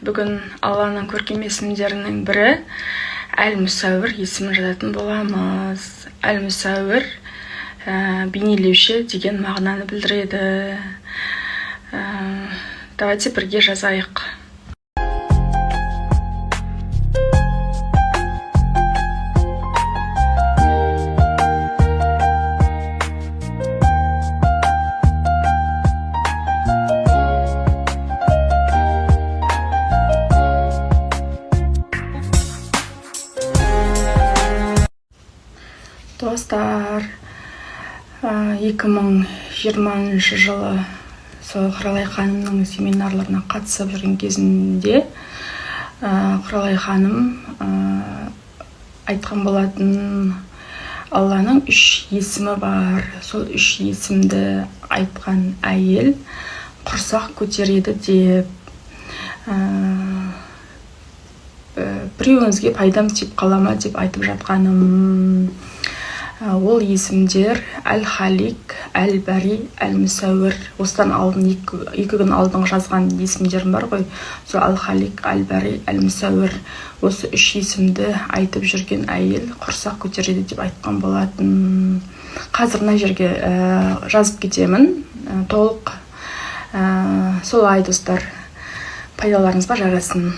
Бүгін Алланың көркем есімдерінің бірі Әл-Мүсәуір есімін жататын боламыз. Әл-Мүсәуір бейнелеуші деген мағынаны білдіреді. Давайте бірге жазайық. Достар, 2020 жылы Құралай ханымның семинарларына қатысып жүрген кезінде Құралай ханым айтқан болатын, Алланың 3 есімі бар. Сол 3 есімді айтқан әйел құрсақ көтереді деп. Біреуіңізге пайдам тиіп қала ма деп айтып жатқаным. Ол есімдер Әл-Халик, Әл-Бари, Әл-Мүсәуір. Осыдан алдын 2 күн алдын жазған есімдерім бар ғой. Сол Әл-Халик, Әл-Бари, Әл-Мүсәуір. Осы 3 есімді айтып жүрген әйел құрсақ көтереді деп айтқан болатын. Қазір мына жерге жазып кетемін. Толық солай достар, пайдаларыңызға жарасын.